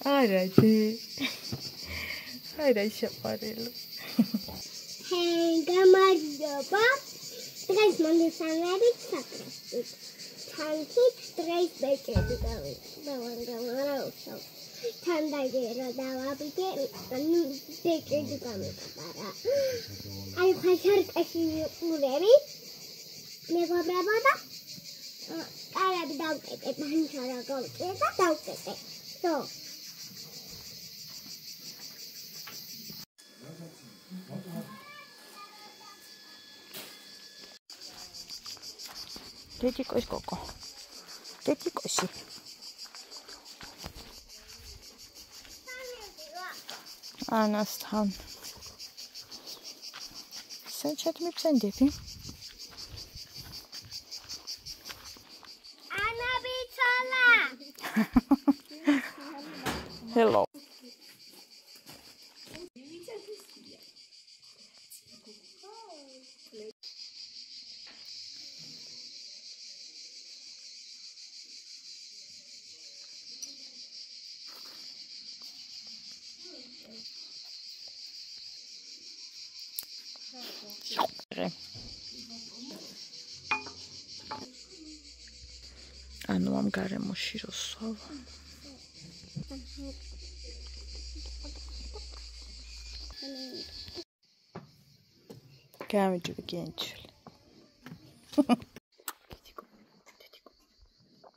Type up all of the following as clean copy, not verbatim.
Arade. Arade chaparelo. Hey, gamadaba. Tres mandusanari sakrasti. Tanki tres bekedi gawi. Bawanga so. Tandagera dawabite anu bekedi gawi para. Ay khashar kashi uremi. Nego brabada. Arabi dawkete banchara gawkete dawkete. So Tetikosh koko. Tetikoshi. Anastan. Sen chat mi psendepi? Anna Bitola. Hello. ანუ ამ გარემოში რო სვავა. გამიჯობი გენჩული. თეთიკო.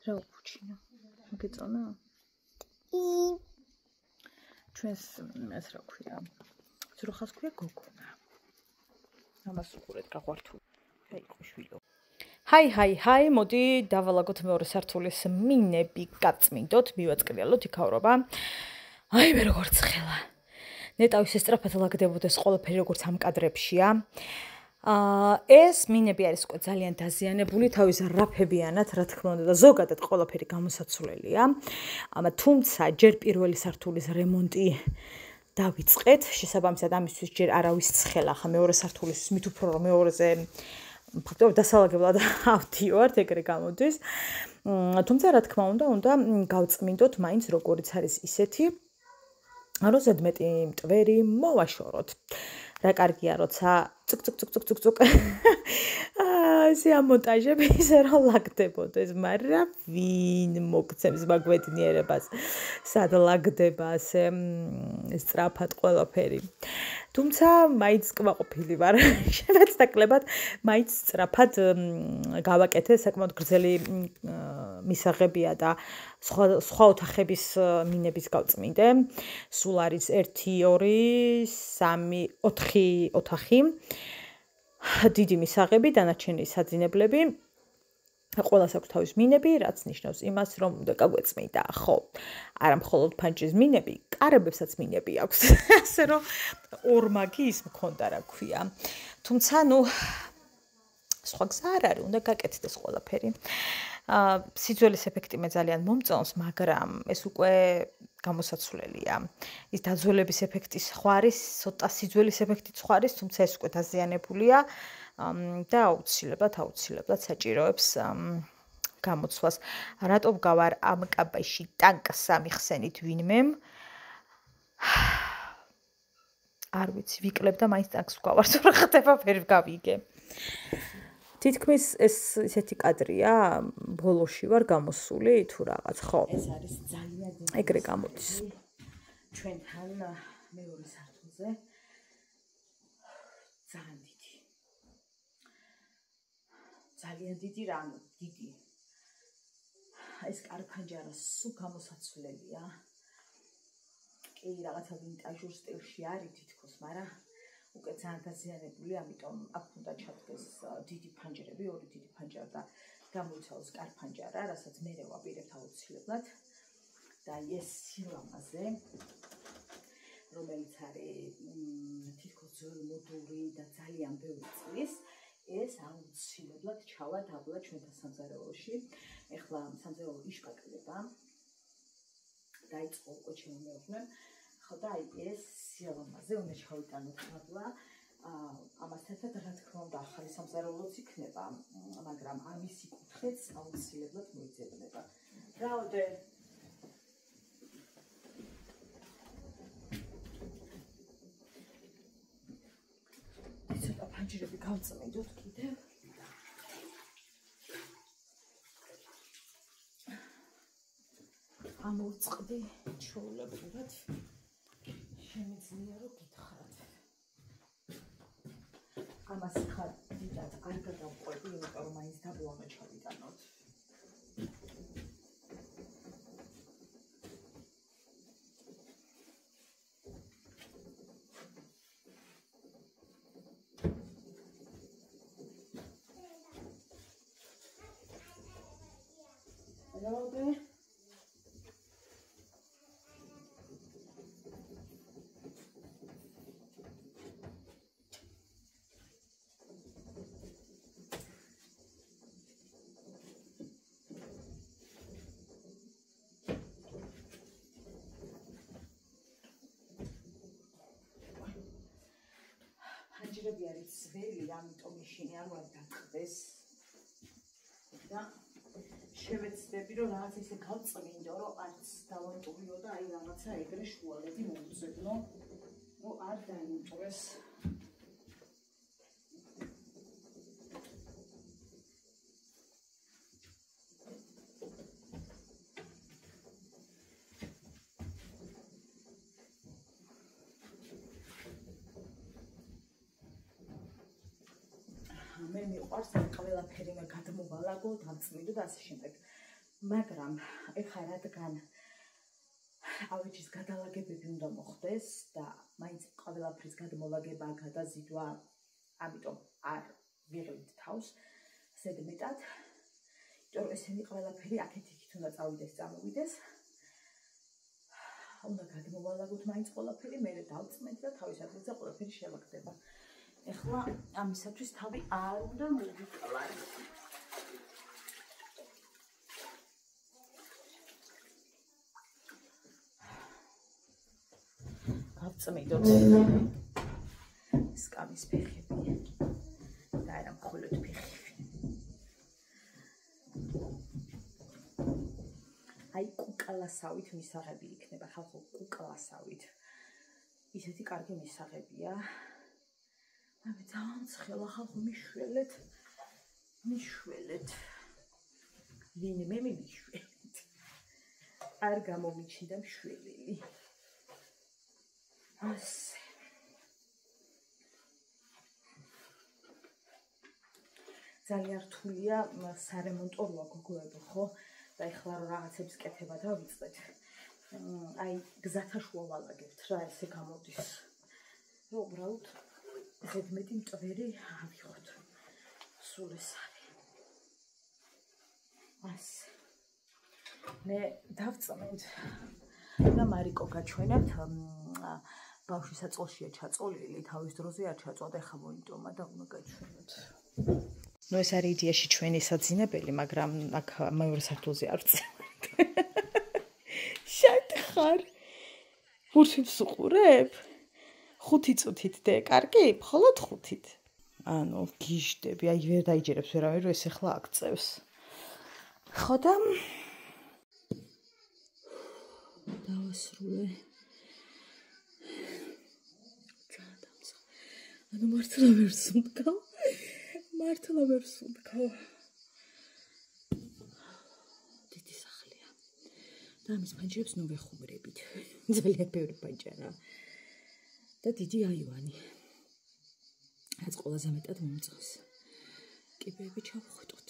რა უჩინო? მოგეწონა? ჩვენს ეს რა ქვია? ზრუხას ქვია გოგონა. ამას უყურეთ გაღვართული. აიყო შვილო. Hi, მოდი დავალაგოთ მეორე სართულის მინები გაწმინდოთ, მივაწყრიალოთ იქავრობა. Აი, მე როგორც ხელა. ნეტავის ესტრაფად ლაგდებოდეს ყველაფერი როგორც ამ კადრებშია. ეს მინები არის უკვე ძალიან დაზიანებული, თავის რაფებიანად, რა თქმა უნდა და ზოგადად ყველაფერი გამოსაცვლელია. თუმცა ჯერ პირველი სართულის რემონტი დავიწყეთ, შესაბამისად ამისთვის ჯერ არავის ცხელა, ხა მეორე სართულის მით უფრო რომ მეორეზე ფაქტობრივად დასალაგებლად ავდივართ, ეგრე გამოდის. თუმცა რა თქმა უნდა გავწმინდოთ მაინც როგორიც არის ისეთი, რომ ზედმეტი მტვერი მოვაშოროთ. რა კარგია, როცა წუկ. ესე ამონტაჟები ისე რომ ლაგდებოდეს, მაგრამ ვინ მოგცემს მაგვედნიერებას, სად ლაგდება ასე სწრაფად ყველაფერი. თუმცა მაინც კმაყოფილი ვარ, შევეცდაკლებად მაინც სწრაფად გავაკეთე, საკმაოდ გრძელი მისაღებია და სხვა ოთახების მინების გავწმინდე. სულ არის 1, 2, 3, 4 ოთახი. დიდი მისაღები, დანარჩენი საძინებლები. ყველას აქვს თავის მინები, რაც ნიშნავს იმას, რომ უნდა გაგვეწმინდა, ხო. არა მხოლოდ ფანჯრის მინები, კარებებსაც მინები აქვს. ასე რომ ორმაგი ის მქონდა, რა ქვია. თუმცა, სხვა გზა არ არის, უნდა გაკეთდეს ყველაფერი. სიძველის ეფექტი მე ძალიან მომწონს, მაგრამ ეს უკვე გამოსაცვლელია. ის დაძველების ეფექტი სხვა არის, ცოტა სიძველის ეფექტიც სხვა არის, თუმცა ეს უკვე დაზიანებულია და აუცილებლად საჭიროებს გამოცვლას. რატომ გავარ ამ კაბაში ტანკს ამიხსენით ვინმემ? არ ვიცი, ვიკლებ და მაინც ტანკს ვგავარ, რა ხდება, ვერ გავიგე. თითქმის ეს ისეთი კადრია, ბოლოში ვარ გამოსული თუ რაღაც, ხო? ეს არის ძალიან ეგრე გამოდის. ჩვენთან მეორე სართულზე ძალიან დიდი რამ, დიდი. ეს კარფანჯარა სულ გამოსაცვლელია. კი, რაღაცა ვინტაჟურ სტილში არის თითქოს, მაგრამ უკვე ძალიან დაზიანებული, ამიტომ აქ უნდა ჩადგეს დიდი ფანჯრები, ორი დიდი ფანჯარა და გამოიცვალოს კარფანჯარა, რასაც მე ვაპირებთ აუცილებლად. და ეს სილამაზე, რომელიც არის თითქოს მოდური და ძალიან ბევრი წლის, ეს აუცილებლად ჩავადაბლა ჩვენთან სამზარეულოში. ეხლა სამზარეულო იშკაკდება. დაიწყო უკვე ჩემო მეუღლემ. ხო და აი ეს სილამაზე უნდა ჩავიტანოთ დაბლა. ამასთან ერთად რა თქმა უნდა ახალი სამზარეულოც იქნება, მაგრამ ამისი კუთხეც აუცილებლად მოიძებნება. რავდე ფანჯრები გავწმიდოთ კიდევ. ამოვწყდი ჩვეულებრივად. შემიძლია რომ გითხრათ. ამას ხარ დიდად არ გადავყვები, იმიტომ რომ მაინც დაბლა უნდა ჩავიტანოთ. რავდე ფანჯრები არის ძველი, ამიტომ ისინი არ უნდა დაკდეს და შევეცდები რომ რაღაც ისე გავწმინდო, რომ არც დავამტვრიო და აი რაღაცა ეგრე შუალედი მოვუძებნო, რომ არ დაიმტვრეს. მე მიყვარს ამ ყველაფერი მე გადმოვალაგო, დავწმინდო და ასე შემდეგ. მაგრამ ეხლა რადგან ავეჯის გადალაგებები უნდა მოხდეს და მაინც ყველაფრის გადმოლაგება, გადაზიდვა, ამიტომ არ ვიღებთ თავს ზედმეტად. იმიტომ რომ ესენი ყველაფერი აქეთ-იქით უნდა წავიდეს, წამოვიდეს. უნდა გადმოვალაგოთ მაინც ყველაფერი, მე დავწმენთ და თავის ადგილზე ყველაფერი შევაგდება. ეხლა ამისათვის თავი არ უნდა მოვიკლარ. გავწმიდოთ სკამის ფეხები და არა მხოლოდ ფეხები. აი კუკალასავით მისაღები იქნება, ხალხო კუკალასავით. ისეთი კარგი მისაღებია. მე ძალიან ცხელა ხალხო მიშველეთ. ვინმე მიშველეთ. არ გამომიჩნდა მშველელი. ასე. ძალიან რთულია სარემონტო როა გოგოებო, ხო? და ეხლა რაღაცებს კეთება დავიწყეთ. აი გზათაშუა ვალაგებთ რა, ესე გამოდის. რომ უბრალოდ ზედმეტი მტვერი ავიღოთ. სულ ეს არის. ასე. მე დავწმენთ და მარიკო გაჩვენებთ ბავშვი საწყობშია ჩაწოლილი, თავის დროზე არ ჩაწვა და ხა მოიტომა და უნდა გაჩვენოთ. ნუ ეს არის იდეაში ჩვენი საძინებელი, მაგრამ აქ მეორე სართულზე არ ვწევთ. შატხარ. ვურჩებს უყურებ? 5 წუთით დე, კარგი? მხოლოდ 5-ით. ანუ გიჟდები, აი ვერ დაიჯერებს ვერავინ რომ ეს ახლა აქწევს. ხო და დავასრულე. ანუ მართლა ვერ სუნთქავ. დიდი სახლია. და ამის ფანჯრებს ნუ ვეხუმრებით. ძალიან ბევრი ფანჯარა. და დიდი აივანი. რაც ყველაზე მეტად მომწონს. კიბეები ჩავხვიტოთ.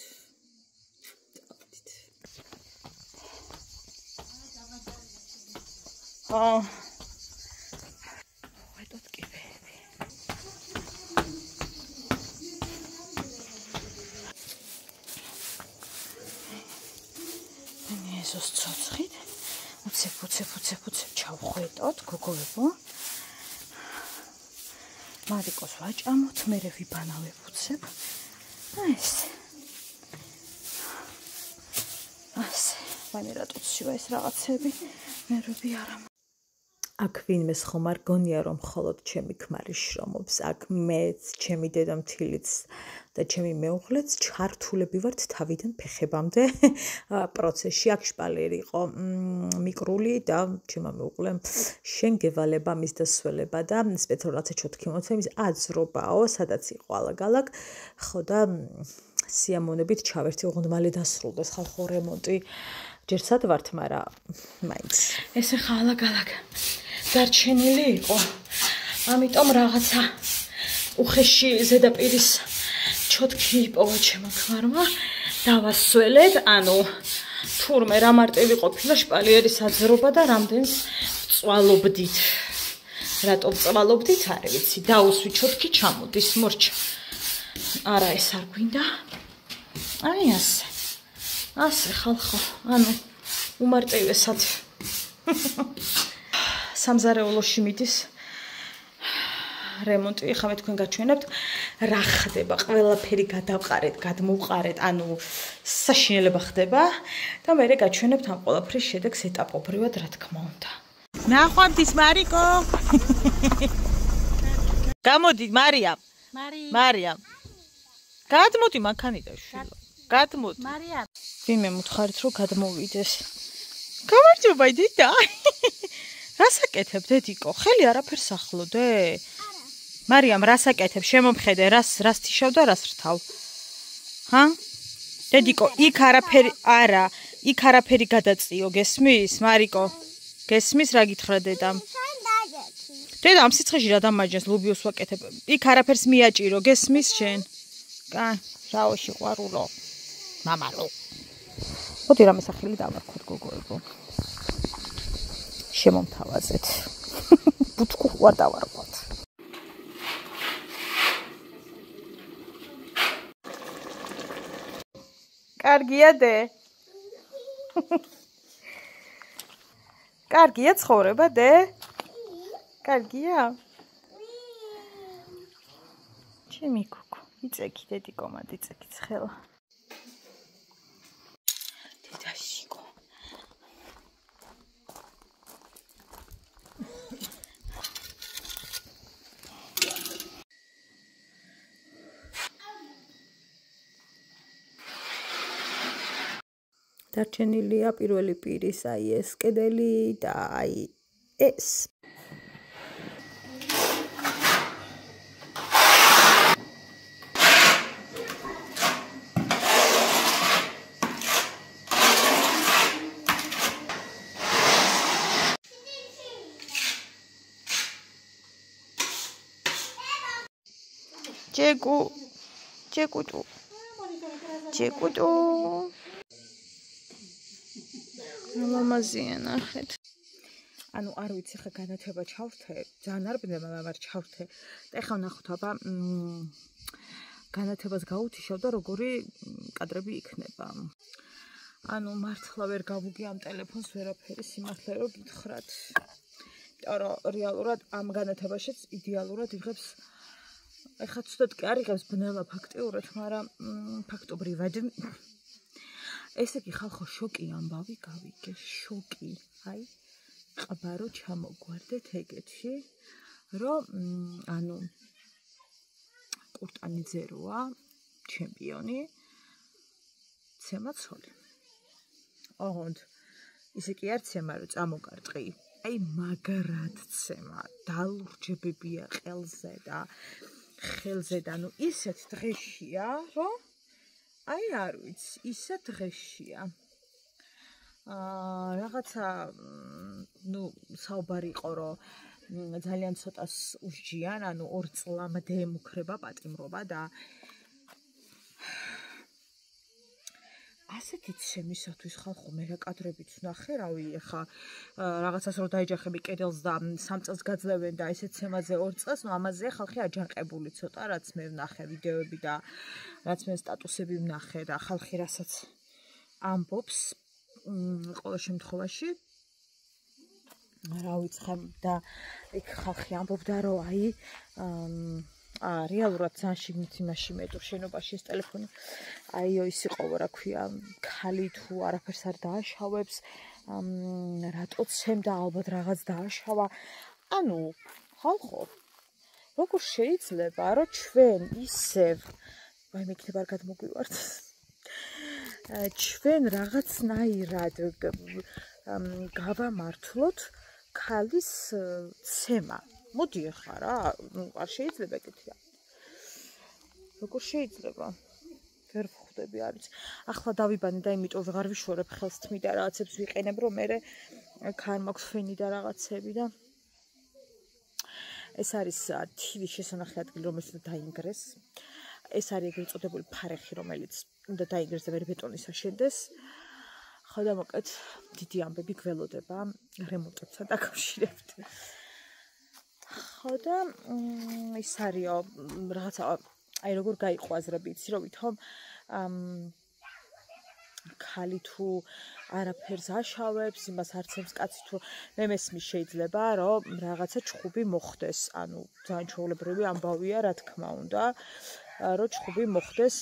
ვეტოთ კიბეები. ეზოს ცოცხით. უცებ ჩავხვეტოთ, გოგოებო. მარიკოს ვაჭამოთ, მერე ვიბანავებ უცებ. აი ესე. ასე, ვაიმე რატოციო ეს რაღაცები, ნერვები არა. აქ ვინმეს ხომ არ გონია რომ მხოლოდ ჩემი ქმარი შრომობს, აქ მეც, ჩემი დედამთილიც და ჩემი მეუღლეც ჩართულები ვართ თავიდან ფეხებამდე პროცესში. აქ შპალერი იყო მიკრული და ჩემმა მეუღლემ შენ გევალება მის დასველება და სპეციალურად ჩოთქიმოცემის აზრობაო, სადაც იყო ალაგ-ალაგ, ხო და სიამონებით ჩავერთი, ოღონდ მალე დასრულდეს ხალხო რემონტი. ჯერ სად ვართ, მაგრამ მაინც. ეს ახლა ალაგ-ალაგ დარჩენილი იყო. ამიტომ რაღაცა უხეში ზედაპირის ჩოთქი იპოვა ჩემო ქმარმა. დავასველეთ, ანუ თურმე რა მარტივი ყოფილა შპალიერის აძრობა და რამდენს წვალობდით. რატო წვალობდით, არ ვიცი. დაუსვი ჩოთქი ჩამოდის მორჩა. არა ეს არ გვინდა. აი ასე. ასე ხალხო, ანუ უმარტივესად. სამზარეულოში მიდის რემონტი, ხა მე თქვენ გაჩვენებთ რა ხდება, ყველაფერი გადავყარეთ, გადმოვყარეთ, ანუ საშინელება ხდება და მე გაჩვენებთ ამ ყველაფრის შედეგს ეტაპობრივად, რა თქმა უნდა. ნახვამდის მარიკო. გამოდი მარიამ. მარიამ. გადმოდი მანქანიდან შვილო. გადმოდი. მარიამ. ვინმე მოთხარით რომ გადმოვიდეს. გამარჯობა დედა. რასაკეთებ დედიკო? ხელი არაფერს ახლოდე? მარიამ რასაკეთებ? შემომხედე, რას თიშავ და რას რთავ? ჰა? დედიკო, იქ არაფერი არა, იქ არაფერი გადაწიო, გესმის? მარიკო, გესმის რა გითხრა დედამ? დედა ამ სიცხეში რა დამაჯნეს, ლუბიოს ვაკეთებ. იქ არაფერს მიაჭირო, გესმის შენ? კაი, რაო სიყვარულო. მამალო. მოდი რამე სახელი დავარქვათ გოგოებო. შემომთავაზეთ. ბუჩქუ ვარ დავარქვათ. კარგია დე? კარგია ცხოვრება დე? კარგია? ჩემი გოგო, იწექი დედიკო, მადი იწექი ცხელა. დედაშიკო. დარჩენილია პირველი პირის აი ეს კედელი და აი ეს. ჯეკუტუ. მამაზია ნახეთ. ანუ არ ვიცი ხა განათება ჩავრთე, ძალიან არ ბნდება, მაგრამ ჩავრთე. და ეხლა ვნახოთ აბა განათებას გაუთიშავ და როგორი კადრები იქნება. ანუ მართლა ვერ გავუგი ამ ტელეფონს ვერაფერი სიმართლე რომ გითხრათ. იმიტომ რომ რეალურად ამ განათებაშიც იდეალურად იღებს ეხლა ცუდად კი არ იღებს ბნელა ფაქტიურად, მაგრამ ფაქტობრივად ესე იგი ხალხო შოკი ამბავი გავიგე, შოკი. აი ყბარო ჩამოგვარდეთ ეგეთში, რომ ანუ კურტანიძე როა ჩემპიონი ცემაცოლი. ოღონდ ისე კი არ ცემა რომ წამოკარტყი. აი მაგრად ცემა, დალურჯებებია ყელზე და ხელზე და ნუ ისეთ დღეშია, რომ აი არ ვიცი, ისე დღეშია. რაღაცა ნუ საუბარი იყო რომ ძალიან ცოტას უსჯიან, ანუ 2 წლამდე ემუქრება პატიმრობა და ასეთი შემისათვის ხალხო მე რა კადრებიც ვნახე, რავი, ეხა რაღაცას რომ დაეჯახები კედელს და 3 წელს გაძლევენ და ესეც ცემაზე 2 წელს, ნუ ამაზე ხალხი აჯანყებული ცოტა, რაც მე ვნახე ვიდეოები და რაც მე სტატუსები ვნახე და ხალხი რასაც ამბობს, ყოველ შემთხვევაში რა ვიცი და იქ ხალხი ამბობდა რომ აი რეალურად ძალიან შიგნით იმაში მეტურ შენობაში ეს ტელეფონი აიო ის იყო რა ქვია ქალი თუ არაფერს არ დააშავებს რატო ცემდა ალბათ რაღაც დააშავა ანუ ხალხო როგორ შეიძლება რომ ჩვენ ისევ ვაი მე იქნება არ გადმოგვივართ ჩვენ რაღაცნაირად გავამართლოთ ქალის ცემა მოდი ახლა რა ნუ არ შეიძლება ეგეთია როგორ შეიძლება ვერ ვხვდები არის ახლა დავიბანე და იმიტომ ვეღარ ვიშორებ ხელს თმიდა რაღაცებს ვიყენებ რომ მე ხარ მაქვს ფენი და რაღაცები და ეს არის TV-ის შესანახი ადგილი რომელსაც დაინგრეს ეს არის ეგრეთ წოდებული ფარეხი რომელიც უნდა დაინგრეს და მე ბეტონის აშენდეს ხო და მოკეთ დიდი ამბები გველოდება რემონტებთან დაკავშირებით ხო და ის არისო რაღაცა აი როგორ გაიყო აზრები იცი რომ ვითომ ქალი თუ არაფერს აშავებს იმას არცემს კაცი თუ მე მესმის შეიძლება რომ რაღაცა ჩხუბი მოხდეს ანუ ძალიან ჩვეულებრივი ამბავია რა თქმა უნდა რომ ჩხუბი მოხდეს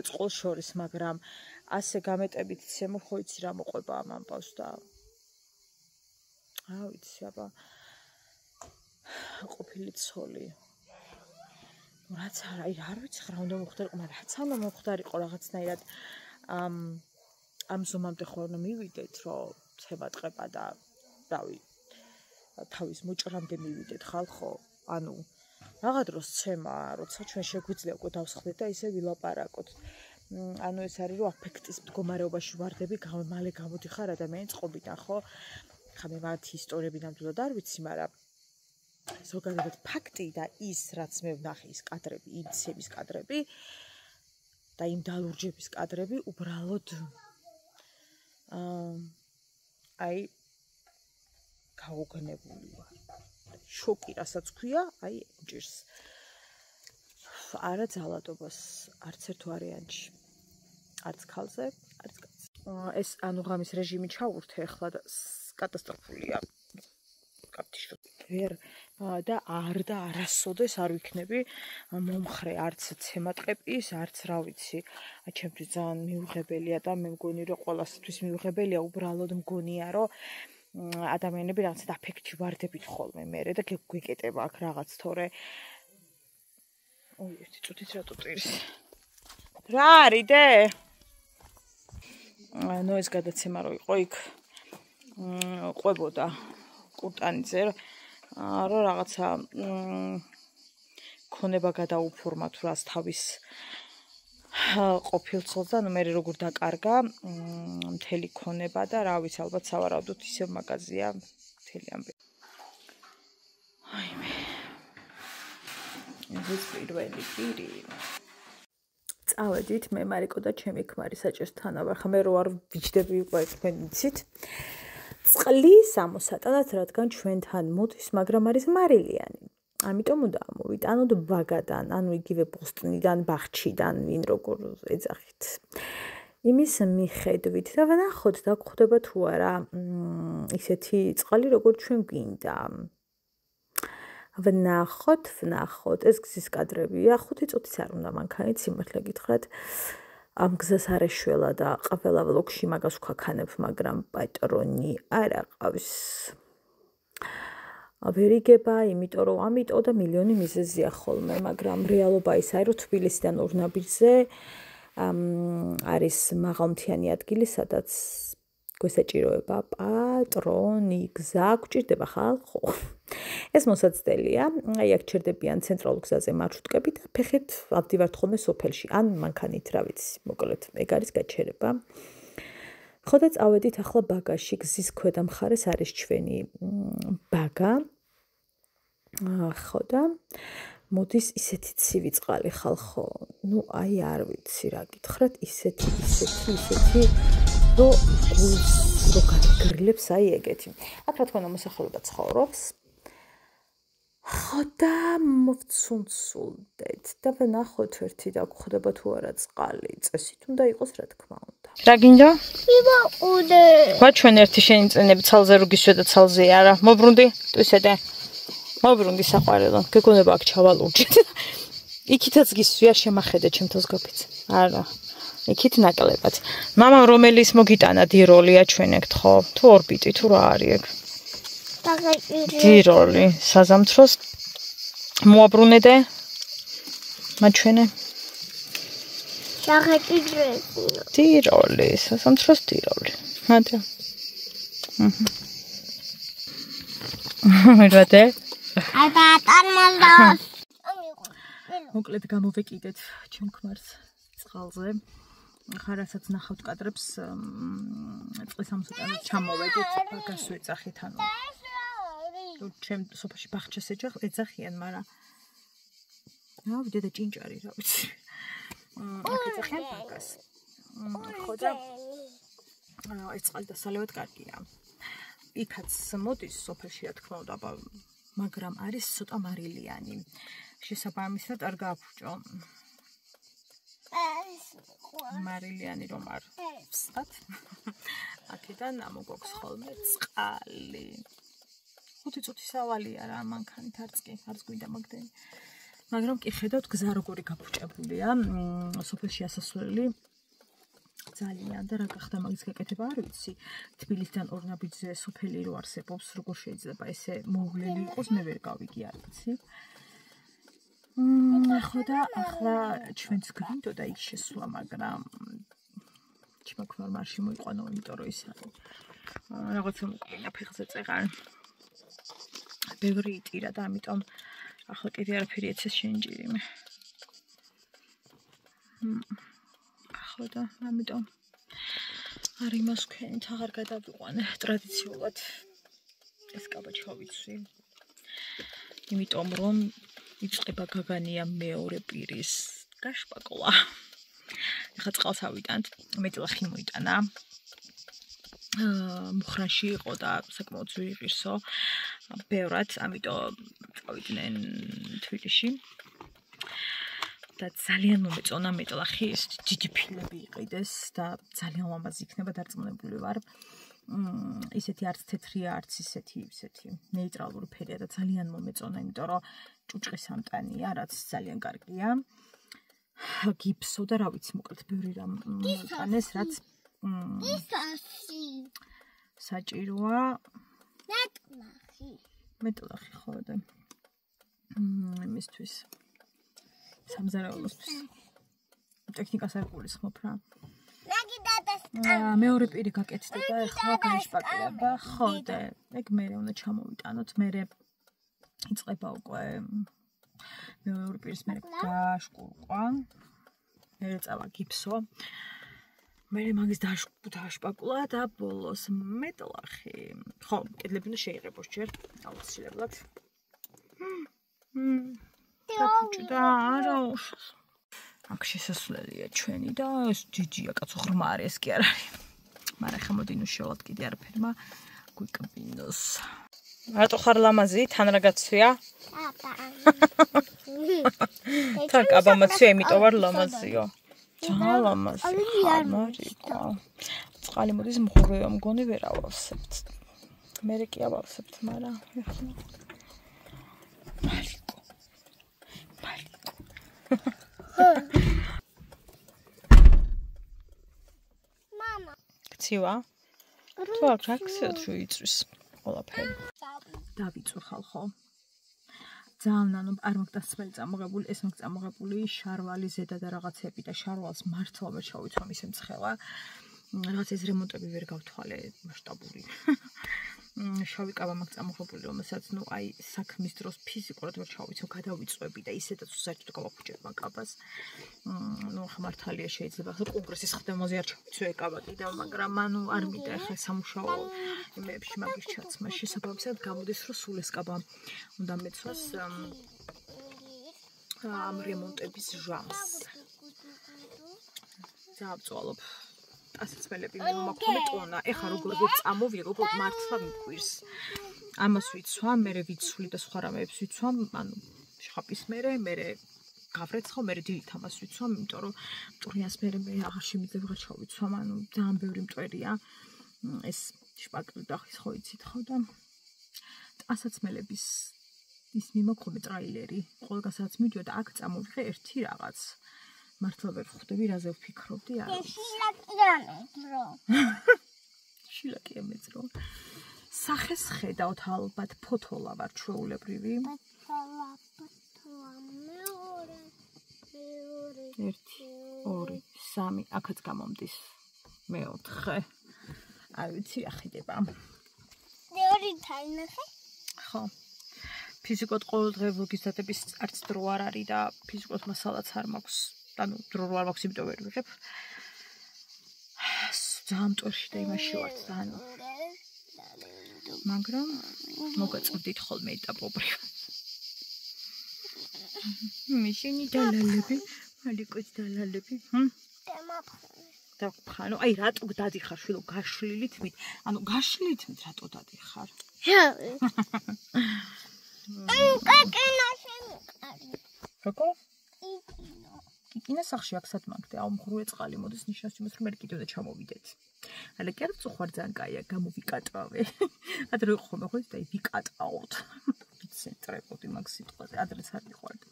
წყვილ შორის მაგრამ ასე გამეტებით ცემო ხო იცი რა მოყვება ამ ამბავს და რა ვიცი აბა ყოფილი ცოლი რაც არ ვიცი რა უნდა მოხდარიყო მაგრამ რაც უნდა მოხდარიყო რაღაცნაირად ამ ზომამდე ხო უნდა მივიდეთ რომ ცემა ტყება და რავი თავის მოჭრამდე მივიდეთ ხალხო ანუ რაღა დროს ცემა როცა ჩვენ შეგვიძლია უკვე დავსხდეთ და ისე ვილაპარაკოთ ანუ ეს არის რომ აფექტის მდგომარეობაში ვარდები მალე გამოდიხარ ადამიანის წყობიდან ხო ხა მე მათი ისტორიები ნამდვილად არ ვიცი მაგრამ ზოგადად ფაქტი და ის რაც მე ვნახე ის კადრები იმ ცემის კადრები და იმ დალურჯების კადრები უბრალოდ აი გაუგნებული ვარ შოკი რასაც ქვია აი ჭირს არა ძალადობას არც ერთ ვარიანტში არც ქალზე არც კაცზე ეს ანუ ღამის რეჟიმი ჩავურთე ახლა და კატასტროფულია კაპტიშო ვერ და არასოდეს არ ვიქნები მომხრე არც ცემატყეპის არც რა ვიცი ჩემთვის ძალიან მიუღებელია და მე მგონი რომ ყველასთვის მიუღებელია უბრალოდ მგონია რომ ადამიანები რაღაცა აფექტში ვარდებით ხოლმე მერე და გვიკეტება აქ რაღაც თორე ოი ერთი წუთით რატო ტირის რა არის დე ნუ ეს გადაცემა რო იყო იქ ყვებოდა კურტანიძე რომ რაღაცა ქონება გადაუფორმა თუ რას თავის ყოფილ ცოლს და ნუ მე როგორ დაკარგა მთელი ქონება და რა ვიცი ალბათ სავარაუდოდ ისევ მაგაზია მთელი ამბები აი მე ეს პირველი პირი წავედით მე მარიკო და ჩემი ქმარი საჭეს თანაბარ ხა მე რო არ ვიჯდები უკვე თქვენ იცით წყლის ამოსატანად რადგან ჩვენთან მოდის მაგრამ არის მარილიანი ამიტომ უნდა მოვიტანოთ ბაგადან ანუ იგივე ბოსტნიდან ბახჩიდან ვინ როგორ ეძახით იმის მიხედვით და ვნახოთ და გვხვდება თუ არა ისეთი წყალი როგორ ჩვენ გვინდა ვნახოთ ეს გზის კადრებია 5 წუთიც არ უნდა მანქანით სიმართლე გითხრათ ამ გზას არ ეშველა და ყველა ვლოგში მაგას ვქაქანებ მაგრამ პატრონი არ აყავს ვერიგება იმიტომ რომ ამიტო და მილიონი მიზეზია ხოლმე მაგრამ რეალობა ის არის რომ თბილისიდან ორნაბიჯზე არის მაღალმთიანი ადგილი სადაც გვესაჭიროება პატრონი გზა გვჭირდება ხალხო ეს მოსაცდელია აი აქ ჩერდებიან ცენტრალურ გზაზე მარშრუტკები და ფეხით ავდივართ ხოლმე სოფელში ან მანქანით რა ვიცი მოკლედ ეგ არის გაჩერება ხო და წავედით ახლა ბაგაში გზის ქვედა მხარეს არის ჩვენი ბაგა ხო და მოდის ისეთი ცივი წყალი ხალხო ნუ აი არ ვიცი რა გითხრათ ისეთი რო გაგრილებს აი ეგეთი აქ რა თქმა უნდა მოსახლეობა ცხოვრობს ხო და მოვცუნცულდეთ და ვნახოთ ერთი და გვხვდება თუ არა წყალი წესით უნდა იყოს რა თქმა უნდა რა გინდა? მივაყუდე. ვაჩვენ ერთი შენი წენები ცალზე რო გისვე და ცალზე არა. მობრუნდი? ტვისედე. მობრუნდი საყვარელო. გეკუნება აქ ჩავალურჯი. იქითაც გისვია შემახედე ჩემთოს გაფიც. არა. იქით ნაკლებად. მამამ რომელის მოგიტანა დი-როლია ჩვენებთ ხო? თუ ორბიტი თუ რა არის ეგ? დი-როლი. საზამთროს მოაბრუნედე? მაჩვენე. დი-როლი, საზამთროს დი-როლი. მადლობა. მერვადე? აი ბატონმალდოს. მოკლედ გამოვეკიდეთ ჩემ ქმარს წყალზე. ხარასაც ნახავთ კადრებს წყლის ამსუტანად ჩამოვედით, ბაგას ვეძახით ანუ. თუ ჩემ სოფაში ბახჩას ეძახიან, მაგრამ რა ვიდე და ჭინჭარი რა ვიცი. აქ ეძახიან ბაგას. ხო და ეს წყალი დასალევად კარგია. იქაც მოდის სოფელში რა თქმა უნდა, მაგრამ არის ცოტა მარილიანი. შესაბამისად არ გააფრჭო. მარილიანი რომ არ ვსხათ. აქედან ამოგვაქვს ხოლმე წყალი. 5 წუთის ავალია რა მანქანით არც გვინდა მაგდენი. მაგრამ კი ხედავთ გზა როგორი გაფუჭებულია. სოფელში ასასვლელი ძალიან და რა გახდა მაგის გაკეთება არ ვიცი. თბილისიდან ორნაბიძე სოფელი რო არსებობს, როგორ შეიძლება ესე მოვლელი იყოს, მე ვერ გავიგე არ ვიცი. ხო და ახლა ჩვენც გვინდოდა იქ შესვლა, მაგრამ ჩემო ქმარმა არ შემოიყვანა, იმიტომ რომ ის რაღაცა მოკვინა ფეხზე წეღარ. ბევრი იტირა და ამიტომ ახლა კიდე არაფერი ეცეს შენჯირიმე. ახლა და ამიტომ არ იმას ვქენით, აღარ გადავიყვანე ტრადიციულად ეს კაბა ჩავიცვი. იმიტომ რომ იწყება გაგანია მეორე პირის გაშპაკლა. ეხლა წყალს ავიტანთ, მეტლახი მოიტანა. მუხრანში იყო და საკმაოდ ძვირი ღირსო. ბევრად, ამიტომ წავიდნენ თბილისში. და ძალიან მომეწონა მეტლახი, ეს დიდი ფილები იყიდეს და ძალიან ლამაზი იქნება, დარწმუნებული ვარ. ისეთი არც თეთრია, არც ისეთი ნეიტრალური ფერია და ძალიან მომეწონა, იმიტომ რომ ჭუჭყის ამტანია, რაც ძალიან კარგია. გიფსო და რა ვიცი, მოკლედ ბევრი რამ მოიტანეს, რაც საჭიროა. მეტლახი ხო და იმისთვის სამზარეულოსთვის ტექნიკას არ გულისხმობ რა. მეორე პირი გაკეთდება, ახლა გაიშპაკლება, ხო და ეგ მერე უნდა ჩამოვიტანოთ, მერე იწყება უკვე მეორე პირის მერე გაშკურყვა, მერე წავა გიფსო, მერე მაგის დაშპაკლა და ბოლოს მეტლახი. ხო, კედლები უნდა შეიღებოს ჯერ, აუცილებლად. და არა აქ შესასვლელია ჩვენი და ეს ჯიჯია კაცო ღრმა არის, ეს კი არ არის. მაგრამ ხა მოდი ნუ შევალთ კიდე არაფერმა გვიკბინოს. რატო ხარ ლამაზი? თან რა გაცვია? თან კაბა მოცვია, იმიტომ ვარ ლამაზიო. ძალიან ლამაზი ხარ, მარიკო. წყალი მოდის მღურვეო, მგონი ვერ ავავსებთ. მერე კი ავავსებთ, მაგრამ ეხლა მამა. გცივა? თუ აქ რაქციოთ რო იწვის ყველაფერი. დავიწვი ხალხო. ძალიან ანუ არ მაქვს დასმელი წამოღებული, ეს მაქვს წამოღებული შარვალი ზედა და რაღაცები და შარვალს მართლა ვერ ჩავიცვამ ისე მცხელა. რაღაც ეს რემონტები ვერ გავთვალე მასშტაბური. შავი კაბა მაქვს წამოღებული, რომელსაც ნუ აი საქმის დროს ფიზიკურად ვერ ჩავიცვო, გადავიწვევი და ისედაც საჭირო გავაფუჭებ მაგ კაბას. ნუ ხა მართალია შეიძლება კონგრესის ხდემაზე არ ჩავიცვე კაბა კიდევ, მაგრამ ანუ არ მინდა ახლა სამუშაო იმეებში მაგის ჩაცმა. შესაბამისად გამოდის რომ სულ ეს კაბა უნდა მეცვას ამ რემონტების ჟამს. დავწვალობ ასეცმელები მე მომაქვე ტონა. ეხა როგორ ვიწამოვიღო, მართლა მიგვირს. ამას ვიცვა, მერე ვიცვლი და სხვა რამეებს ვიცვა, ანუ შხაპის მერე გავრეცხო, მე დიდი თამას ვიცვამ, იმიტომ რომ მტვრიანს მე აღარ შემიძლია ვიღარ ჩავიცვამ, ანუ ძალიან ბევრი მტვერია. ეს შპაკელი და ხის ხო იცით ხო და ტანსაცმელების ის მიმოქრომი ტრეილერი, ყველგან სადაც მიდიოდა, აქ წამოვიღე ერთი რაღაც. მართლა ვერ ხვდები, რაზე ვფიქრობდი, არა. შილაკია მეძრო. სახეს ხედავთ ალბათ, ფოთოლა ვარ ჩვეულებრივი. 1 2 3 აქაც გამომდის მე-4. არ ვიცი რა ხედება. მეორე თაინახე? ხო. ფიზიკოდ ყოველდღიურ გიზდადების არც დრო არ არის და ფიზიკოდ მასალაც არ მაქვს. ანუ დრო არ მაქვს, იმიტომ ვერ ვიღებ. ძალიან მტვერში და იმაში ვარ ძალიან. მაგრამ მოგაწოდით ხოლმე ეტაპობრივ. მიშენი დალალები, მალიკოს დალალები. დაგფხანო, აი რატო დადიხარ შვილო გაშლილით მით? ანუ გაშლილით მით რატო დადიხარ? კაკინა შემიყარი. როგორ? კიკინა სახში აქ სათმაგდე, აუმხრუე წყალი მოდის ნიშნავს იმას რომ მე კიდევ და ჩამოვიდეთ. αλλά კი არ წუხვარ ძალიან კაია, გამოვიკატავე. ადრე ხომ ხო და ვიკატაოთ. ვიცენტრებოდი მაგ სიტყვაზე, ადრეც არ ვიყვარდი.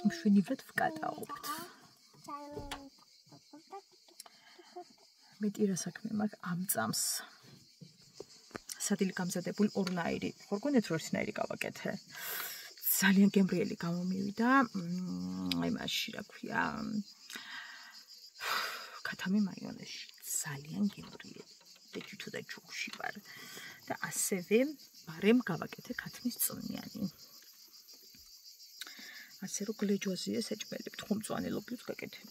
მშვენივრად ვკატაობთ. მე ტირა საქმე მაქვს ამ წამს. სადილ გამზადებული ორნაირი. ხარ გონეთ რომ ერთნაირი გავაკეთე. ძალიან გემრიელი გამომივიდა. აი მაშინ რა ქვია. ქათამი მაიონეზში. ძალიან გემრიელი. და თვითონ და ჩუქში ვარ. და ასევე ბარემ გავაკეთე ქათმის წვნიანი. ასე რომ გლეჯვაზია საჭმელები, ხუმწვანილობიც გაკეთე.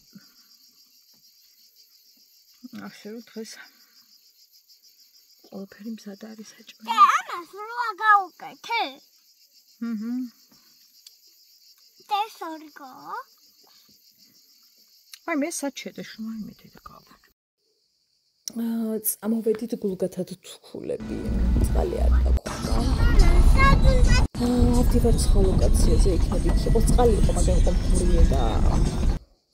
ასე რომ დღეს ყველაფერი მზად არის საჭმელი. და ამას რა გავუკეთე? და სორგო? აი მე საჭედე შუა იმედი და გავ. წამოვედით გულგათად თქულები, წყალი არ დაგხვდა. ვარ სხვა ლოკაციაზე იქნები, იყო წყალი იყო, მაგრამ იყო მქურიე და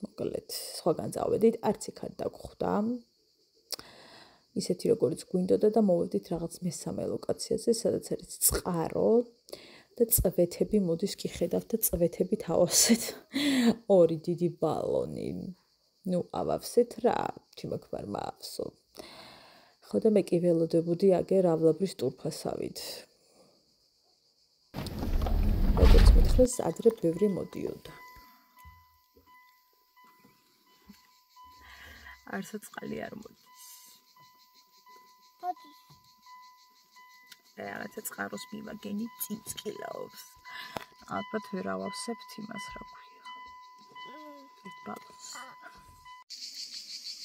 მოკლედ სხვაგან წავედით, არც იქ არ დაგხვდა. ისეთი როგორც გვინდოდა და მოვედით რაღაც მესამე ლოკაციაზე, სადაც არის წყარო და წვეთები მოდის კი ხედავთ და წვეთებით ავავსეთ 2 დიდი ბალონი. ნუ ავავსეთ რა, თიმაქბარმა ავსო. ხო და მე კი ველოდებოდი აგერ ავლაბრის ტურფასავით. როგორც მითხრეს, ადრე ბევრი მოდიოდა. არცაც წყალი არ მოდის. რაღაცა წყაროს მივაგენი წიწკილაობს. ალბათ ვერ ავავსებთ იმას რა ქვია. ეს ბალონს.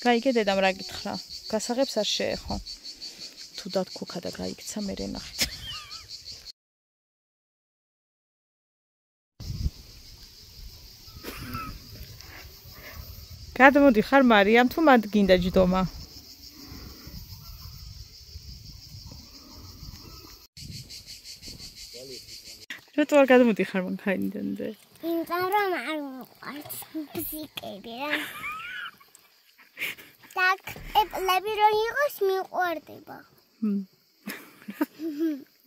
გაიგე დედამ რა გითხრა? გასაღებს არ შეეხო. თუ დათქუქა და გაიქცა მე ნახეთ. გადმოდი ხარ მარიამ თუ მანდ გინდა ჯდომა? რატო არ გადმოდი ხარ მანქანიდანზე? იმიტომ რომ არ მოყვარს მუსიკები რა. Так, ეპლები რო იყოს მიყვარდება.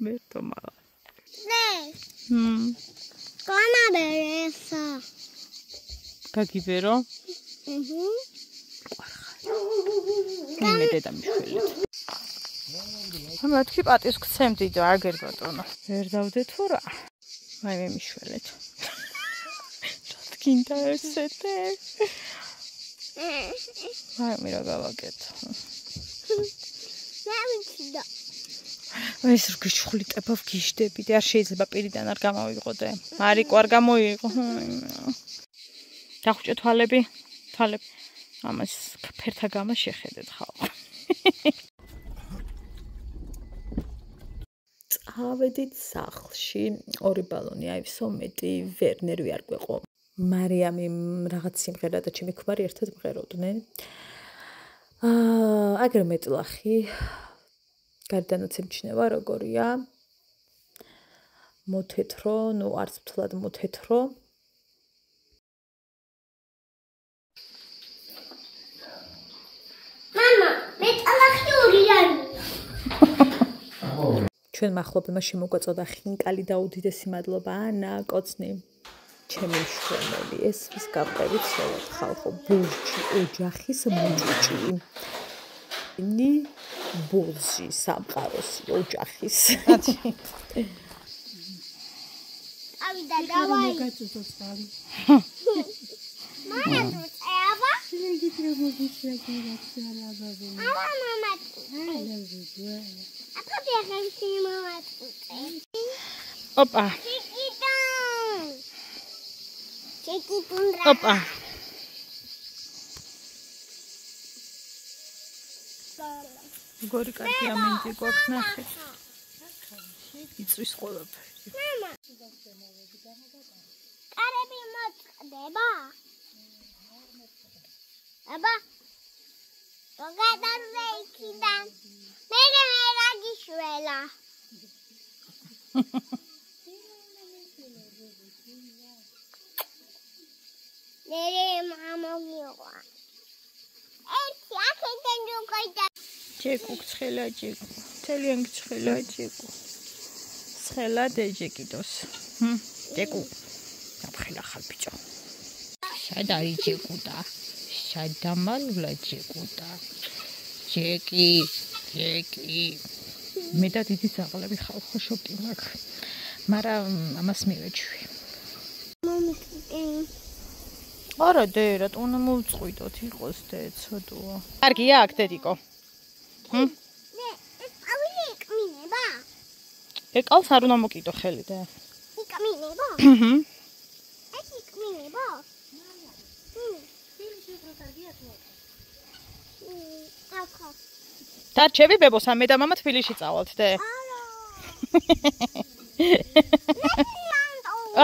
მე თომა. ნე. განაბერესა. გაგიბერო? მე დედამიშვილი. მათქი პატის გცემდი და აგერ ბატონო. ვერ დავდე თუ რა? აი მე მიშველეთ. რა გინდა ესეთე? აი მე რა გავაკეთო. ნამიცდა. ეს რგიშხული ტეფა ვგიშდები და არ შეიძლება პირიდან არ გამოვიყოდე. მარიკო არ გამოიყო. დახუჭე თვალები. ამას ფერთა გამო შეხედეთ ხალხო. წავედით სახლში, 2 ბალონი აივსო, მეტი ვერნერი არ გვეყო. მარიამი რაღაც სიმღერა და ჩემი ქმარი ერთად მღეროდნენ. აგერ მეტლახი გარდანაც ემჩნევა როგორია. მოთეთრო, ნუ არც მთლად მოთეთრო. ჩვენ მახლობელმა შემოგვაწოდა ხინკალი და უდიდესი მადლობა ანა კოცნი ჩემი მშვენელი ეს ვის გავყევით ცოლად ხალხო ბურჯი ოჯახის მუჭუჭი ნი ბურჯი სამყაროსი ოჯახის ავიდა დავაი მამა წევა მამა აპა ბიახი მამა ოპა ოპა გორი კარგი ამინდი გვაქვს ნახეთ იწვის ყველაფერი მამა კარები მოწყდება აბაოგადაზე იქიდან მე რაგიშველა მერე მამოგივა ერთი აქედან როგორ ჯეკუ ცხელა ჯეკუ ძალიან ცხელა ჯეკუ ცხელა დეჯეკიდოს ჯეკუ აფხელა ხალბიჭო სად არის ჯეკუ და სადამალულა ჯეკუ და ჯეკი მე და დიდი ზაღლები ხალხო შოკი მაქვს მაგრამ ამას მივეჩვი არა დე რატომ უნდა მოვწყვიტოთ იყოს დე ცოდოა კარგია აქ დედიკო მე ეს პავილი ეკმინება ეკავს არ უნდა მოკიდო ხელი და ეკმინება ეს ეკმინება აკა დარჩები ბებოს მე და მამა თბილისში წავალთ დე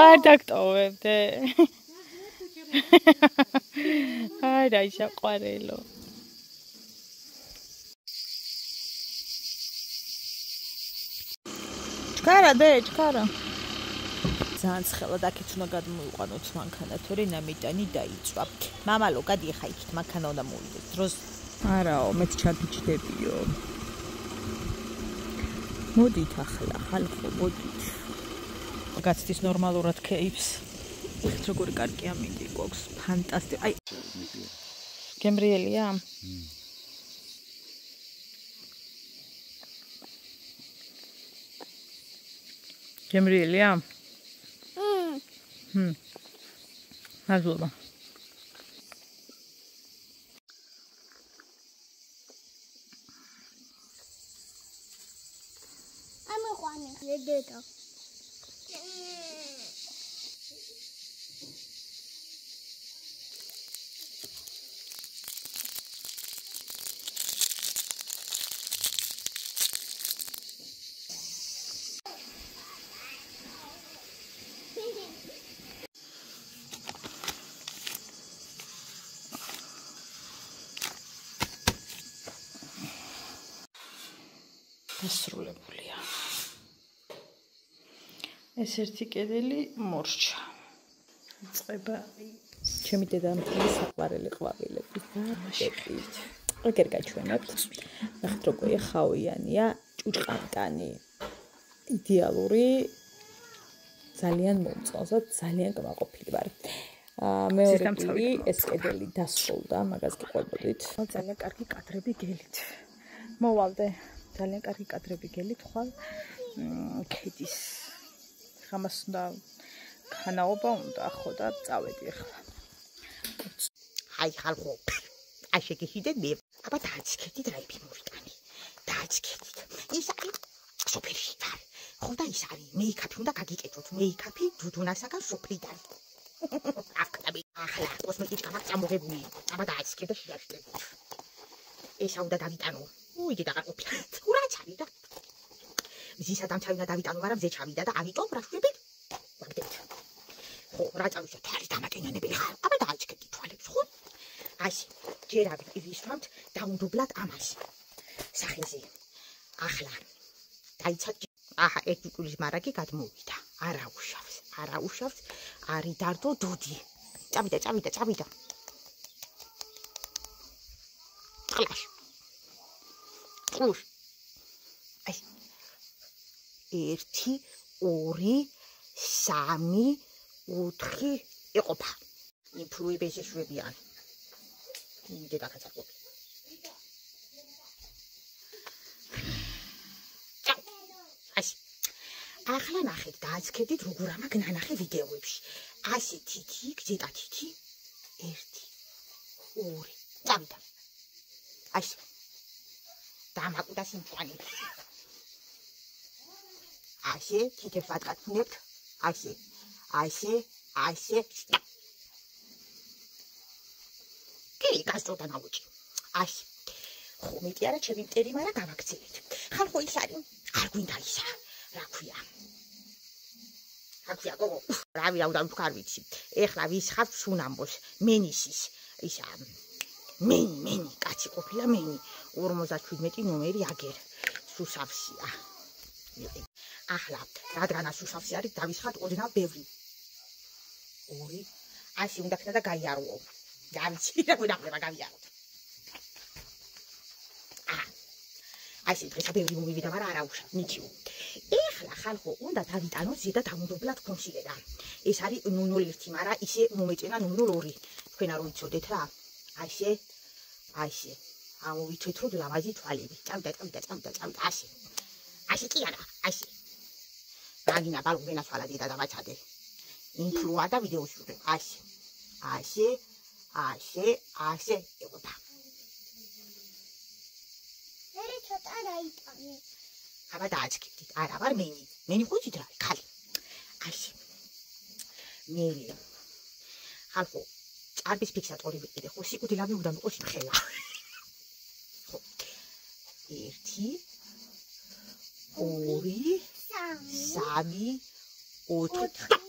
არ დაგტოვებ დე არა ისაყვარელო ჩქარა დე ჩქარა ძალიან ცხელად აქეთ უნდა გადმოვიყვანოთ მანქანა თორე ნამიტანი დაიწვა მამალო გადი ხა იქით მანქანა უნდა მოვიდეს დროს არაო მეც ჩაგიჩდებიო მოდით ახლა ხალხო მოდით გაცდის ნორმალურად კეიფს ეხეთ როგორი კარგი ამინდი გვაქვს ფანტასტიკი აი გემრიელია გემრიელია მადლობა ამოყვანე დედა დასრულებულია ეს ერთი კედელი მორჩა იწყება ჩემი დედამთილის საყვარელი ყვავილები დაკეთით ეგერ გაჩვენებთ ნახეთ როგორია ხავიანია ჭუჭყანკანი იდეალური ძალიან მომწონს და ძალიან კმაყოფილი ვარ მეორე კი ეს კედელი დასრულდა მაგას გიყვებოდით ძალიან კარგი კადრები გელით მოვალდე ძალიან კარგი კადრები გელით ხვალ ქედის ხამას უნდა ხანაობა უნდა ხო და წავედი ახლა აი ხალხო აი შეგეშიდეთ მე აბა დააჩქეთით რაიფი მოვიტანი დააჩქეთით ის არის სოფელში ვარ ხო და ის არის მეიკაპი უნდა გაგიკეთოთ მეიკაპი დუდუნასაგან სოფლიდან აკტაბი ახლა კოსმეტიკა მაქვს ამოღებული აბა დააჩქეთ და შეაშლებით ეს უნდა დავიტანო უიდი დაღაყოფილა რა ჩავიდა მზისა დამჩავინა დავიტანო მაგრამ მზე ჩავიდა და ამიტომ რა შვებით ვაგდეთ ხო რა წავიშო თარი დამაკენიანებელი ხარ აბა დააჩქეთი თვალებს ხო ასე ჯერ ავივისვამთ დაუნდობლად ამას სახეზე ახლა დაიცად აჰა ერთი კულის მარაგი გადმოვიდა არა უშავს არი დარდო დუდი წავიდა ყლაშ ყუშ აი 1 2 3 4 იყოფა. იმფლუები შეშვებიან. იმდე დაკაცაყოფი. ახლა ნახეთ, დააჩქედით როგორ ამაკ ნანახი ვიდეოებში. ასე თითი, გზეტა თითი. 1 2 წავიდა. ასე. დამაკვდა სიმწვანე. ასე თითებს ვატკაცნებთ. ასე. კი, გასწორდა ნაუჭი. ასე. ხო, მეტი არა ჩემი მტერი, მაგრამ გავაქცევით. ხალხო ის არის. არ გვინდა ისა. რა ქვია? აქია გოგო. რავი რა უნდა ვთქვა არ ვიცი. ეხლა ვის ხარ სუნამბოს მენისის ისა მენი კაცი ყოფილა მენი 57 ნომერი აგერ სუსავსია. ახლა რადგან სუსავსი არის დავისხათ ოდნავ ბევრი. 2 ასე უნდა ხდა და გაიარო. გავიცი რა გვინახება გავიაროთ. ასე დღეს ბევრი მომივიდა, მაგრამ არა უშავ, ნიჩიო. ეხლა ხალხო უნდა დავიტანოთ ზედა დამუდობლად კონსილერა. ეს არის 001, მაგრამ ისე მომეწენა 002. თქვენ არ ვიცოდეთ რა? ასე. ამოვიცეთ რომ ლამაზი თვალები. წავიდა. ასე. ასე კი არა, ასე. რაგინა ბალღენას თვალა დედა დავაცადე. ინფლუა და ვიდეოში ვიღებ. ასე. ეყობა. აბა დააჩქებდით. არა ვარ მენი ხუჭით რა ხალი. ასე. მერი. ხალხო, ჭარბის ფიქსატორი ვიყიდე, ხო სიკვდილავი უნდა მიყოს მხელა. ხო. 1 2 3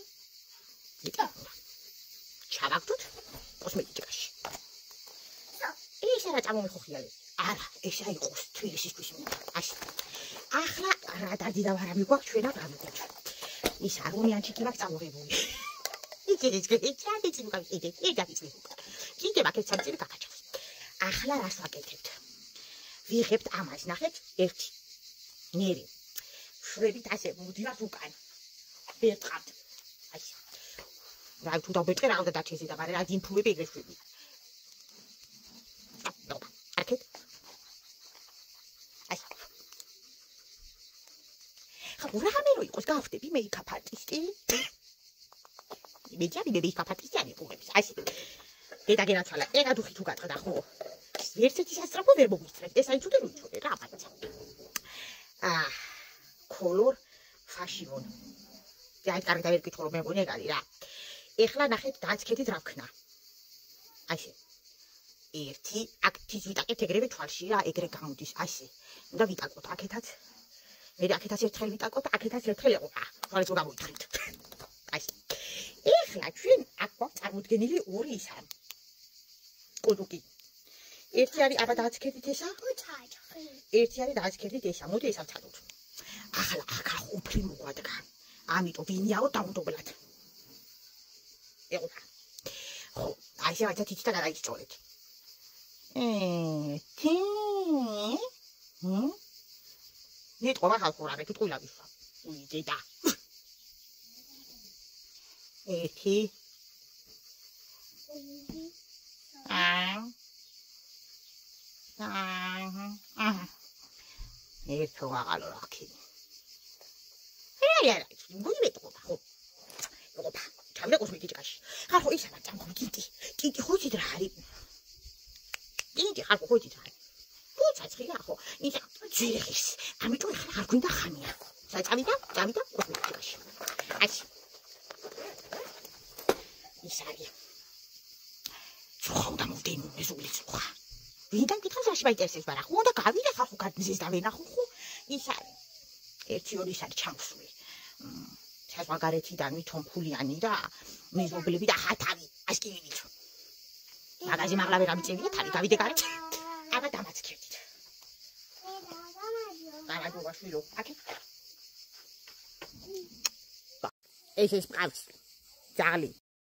4 ჩავაგდოთ კოსმეტიკაში. ეს არა წამომიხოხიალე. არა, ეს აიყოს თბილისისთვის მინდა. ასე. ახლა რა დადიდა ვარამი გვაქვს ჩვენ აქ ავიღოთ. ის არონიანჩი კი მაქვს წამოღებული. იცით, ჩანდიცი მოგავიდეთ. ერთადიცი. კიდევ აქ ერთ სამწილი გაკაჩავს. ახლა რას ვაკეთებთ? ვიღებთ ამას, ნახეთ, 1. ნერი. შვებით ასე მუდივართ უკან. ვერტყავთ. ასე. რა თუ დავბეჭე რა უნდა დაჩეზე და მაგრამ რა ძინფუები ეგრე შვები. აკეთ. ასე. ხა რა მე რო იყოს გავხდები მეიკაპ არტისტი. მეჯარი მეიკაპ არტისტი არის ყურებს. ასე. დედა გენაცვალა, ეგა დუხი თუ გატყდა ხო? ერთერთი სასწრაფო ვერ მოგვიწრეთ. ეს არის თუნდაც უჩვენე რა მაგაცა. color fashion. და კარგი და ვერ გითხო რომ მე მგონი ეგ არის რა. ეხლა ნახეთ დააჩქედით რა ვქნა. ასე. 1 აქ თიც ვიტაკეთ ეგრევე თვალში რა, ეგრე გამოდის ასე. უნდა ვიტაკოთ აქეთაც. მე აქეთაც ერთხელ ვიტაკოთ, აქეთაც ერთხელ ეყობა. თვალს რომ გამოითხრით. ასე. ეხლა ჩვენ აქ გვაქვს წარმოდგენილი 2 ისა. კოდუკი. 1 არის აბა დააჩქედით ესა? 1 არის დააჩქედით ესა. მოდი ესა ვცადოთ. ახლა აქ ყოფილი მოგვადგა. ამიტომ ვინიაო დამუდობლად. ეყობა. ხო, ასე ვაცა თითი და გადაიჭორეთ. ნიტყობა ხალხო რა მე თვითყვილა ვიშვა. დედა. 1 ერთო აღალო რაკი. არა, გული მეტყობა ხო. ეყობა. ჩავიდა კოსმეტიკაში. ხალხო ისა და წამო კიტი ხოჭით რა არის? კიტი ხალხო ხოჭით რა არის? ცაცხია ხო? ისა ძირღის. ამიტომ ახლა არ გვინდა ხანია. წავიდა კოსმეტიკაში. ასე. ის არის. ხომ დამოვდენ მეზული ხა. ვიდან კითხავს რაში მაინტერესებს მაგრამ ხო უნდა გავიდე ხალხო გადმზეს და ვენახო ხო? ის არის. 1 2 ის არის ჩამსული. საზღვარგარეთიდან ვითომ ფულიანი და მეზობლები და ხათავი ასკივით. მაგაზი მაღლა ვერ ამიწევია თავი გავიდე გარეთ. აბა დამაჩქერდით. დააგობა შვილო. აკი. ეს პავს. ძაღლი.